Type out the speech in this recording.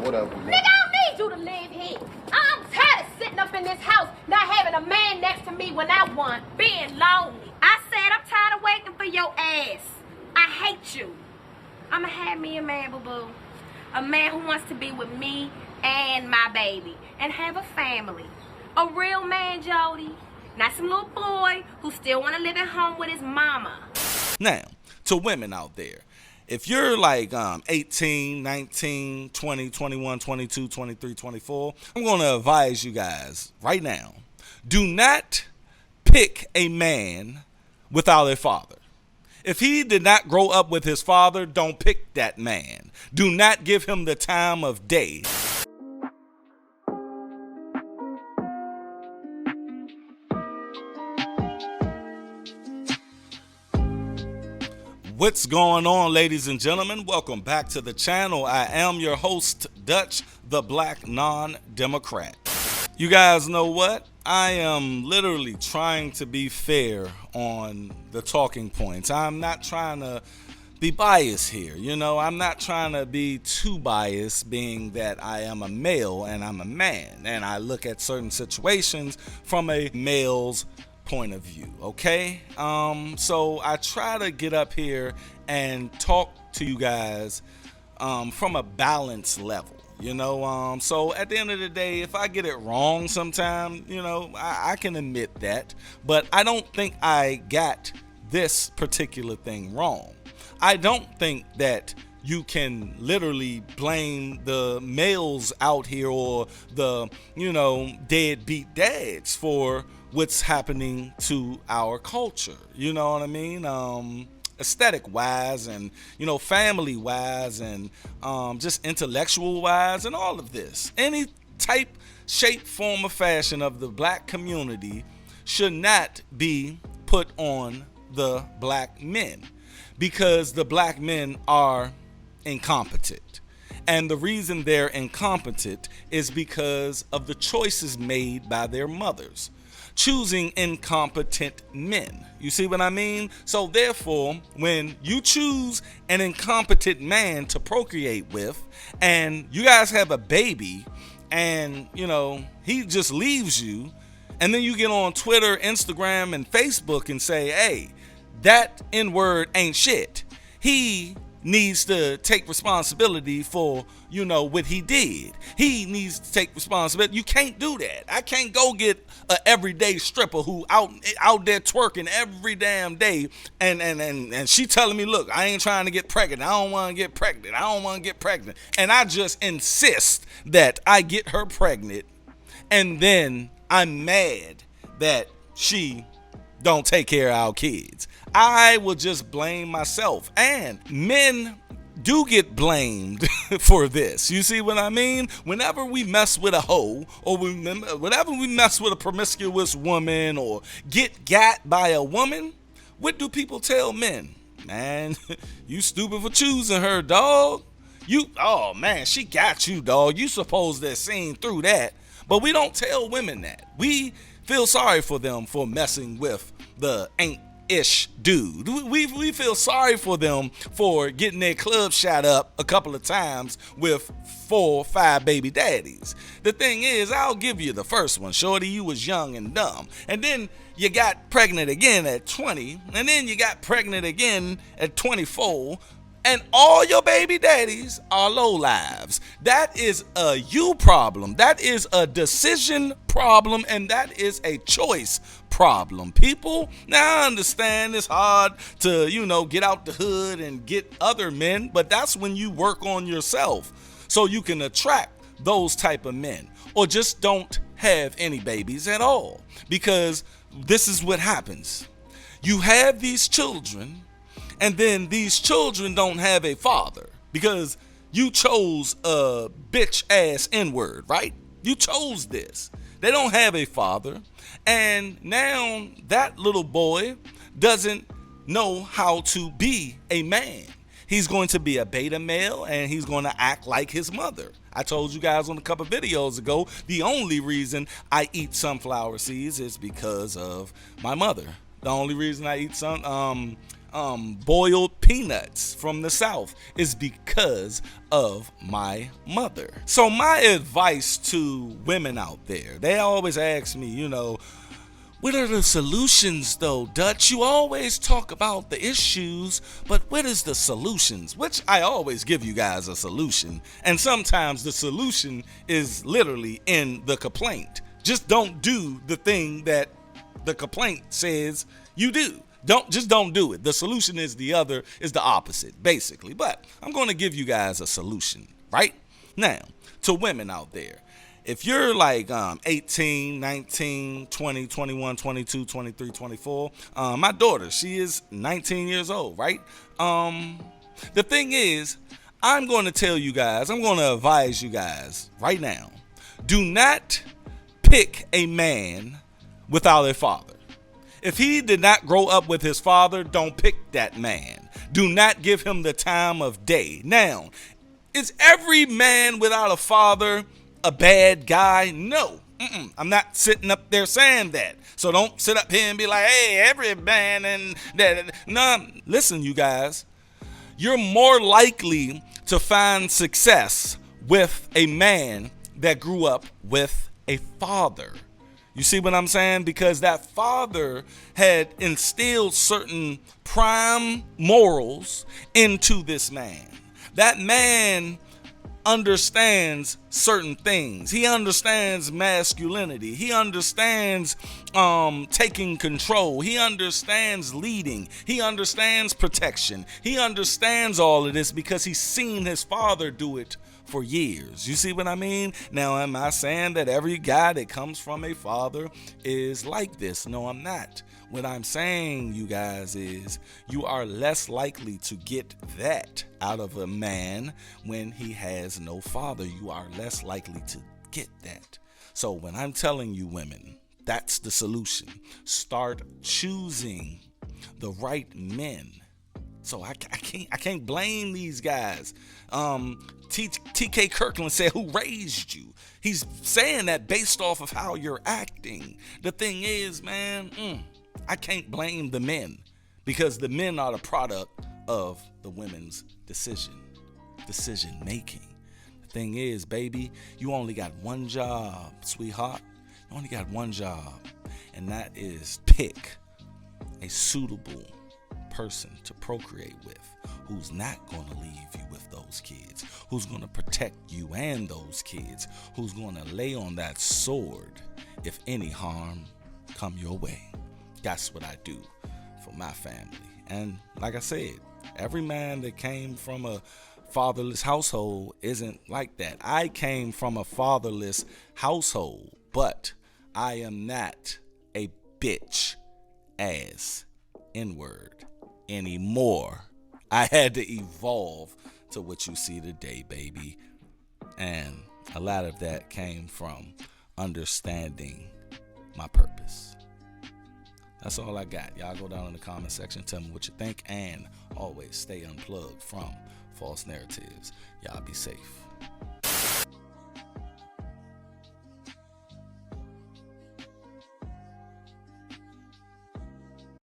whatever, man. Nigga, I don't need you to live here. I'm tired of sitting up in this house, not having a man next to me when I want, being lonely. I said I'm tired of waiting for your ass. I hate you. I'ma have me a man, boo-boo. A man who wants to be with me and my baby and have a family. A real man, Jody. Not some little boy who still want to live at home with his mama. Now, to women out there, if you're like 18, 19, 20, 21, 22, 23, 24, I'm going to advise you guys right now, do not pick a man without a father. If he did not grow up with his father, don't pick that man. Do not give him the time of day. What's going on, ladies and gentlemen? Welcome back to the channel. I am your host, Dutch, the Black Non-Democrat. You guys know what? I am literally trying to be fair on the talking points. I'm not trying to be biased here. You know, I'm not trying to be too biased, being that I am a male and I'm a man, and I look at certain situations from a male's point of view. Okay, so I try to get up here and talk to you guys from a balanced level, you know. So at the end of the day, if I get it wrong sometime, you know, I can admit that, but I don't think I got this particular thing wrong. I don't think that you can literally blame the males out here or the, you know, deadbeat dads for what's happening to our culture. You know what I mean? Aesthetic wise and, you know, family wise and just intellectual wise and all of this. Any type, shape, form, or fashion of the black community should not be put on the black men, because the black men are incompetent. And the reason they're incompetent is because of the choices made by their mothers, choosing incompetent men. You see what I mean? So therefore, when you choose an incompetent man to procreate with, and you guys have a baby, and, you know, he just leaves you, and then you get on Twitter, Instagram, and Facebook and say, hey, that N-word ain't shit. He needs to take responsibility for, you know, what he did. He needs to take responsibility. You can't do that. I can't go get a everyday stripper who out there twerking every damn day and she telling me, look, I ain't trying to get pregnant. I don't want to get pregnant. I don't want to get pregnant. And I just insist that I get her pregnant, and then I'm mad that she don't take care of our kids. I will just blame myself. And men do get blamed for this. You see what I mean? Whenever we mess with a hoe, or whenever we mess with a promiscuous woman or get got by a woman, what do people tell men? Man, you stupid for choosing her, dog. Oh man, she got you, dog. You supposed to have seen through that. But we don't tell women that. We feel sorry for them for messing with the ain't-ish dude. We feel sorry for them for getting their club shot up a couple of times with 4 or 5 baby daddies. The thing is, I'll give you the first one. Shorty, you was young and dumb. And then you got pregnant again at 20. And then you got pregnant again at 24. And all your baby daddies are lowlives. That is a you problem. That is a decision problem. And that is a choice problem, people. Now I understand it's hard to, you know, get out the hood and get other men. But that's when you work on yourself so you can attract those type of men. Or just don't have any babies at all. Because this is what happens. You have these children, and then these children don't have a father because you chose a bitch ass N-word, right? You chose this. They don't have a father. And now that little boy doesn't know how to be a man. He's going to be a beta male, and he's going to act like his mother. I told you guys on a couple videos ago, the only reason I eat sunflower seeds is because of my mother. The only reason I eat boiled peanuts from the South is because of my mother. So my advice to women out there, they always ask me, what are the solutions though, Dutch? You always talk about the issues, but what is the solutions? Which I always give you guys a solution. And sometimes the solution is literally in the complaint. Just don't do the thing that the complaint says you do. Don't do it. The solution is the opposite, basically. But I'm going to give you guys a solution, right? Now, to women out there, if you're like 18, 19, 20, 21, 22, 23, 24, my daughter, she is 19 years old, right? The thing is, I'm going to tell you guys, I'm going to advise you guys right now, do not pick a man without a father. If he did not grow up with his father, don't pick that man. Do not give him the time of day. Now, is every man without a father a bad guy? No. I'm not sitting up there saying that. So don't sit up here and be like, hey, every man and that. No, listen, you guys. You're more likely to find success with a man that grew up with a father. You see what I'm saying? Because that father had instilled certain prime morals into this man. That man understands certain things. He understands masculinity. He understands taking control. He understands leading. He understands protection. He understands all of this because he's seen his father do it for years. You see what I mean? Now, am I saying that every guy that comes from a father is like this? No, I'm not. What I'm saying, you guys, is you are less likely to get that out of a man when he has no father. You are less likely to get that. So when I'm telling you women, that's the solution. Start choosing the right men. So I can't blame these guys. T.K. Kirkland said, who raised you? He's saying that based off of how you're acting. The thing is, man, I can't blame the men because the men are the product of the women's decision making. The thing is, baby, you only got one job, sweetheart. You only got one job, and that is pick a suitable person to procreate with, who's not going to leave you with those kids, who's going to protect you and those kids, who's going to lay on that sword if any harm come your way. That's what I do for my family. And like I said, every man that came from a fatherless household isn't like that. I came from a fatherless household, but I am not a bitch ass N-word anymore. I had to evolve to what you see today, baby. And a lot of that came from understanding my purpose. That's all I got. Y'all go down in the comment section, tell me what you think, and always stay unplugged from false narratives. Y'all be safe.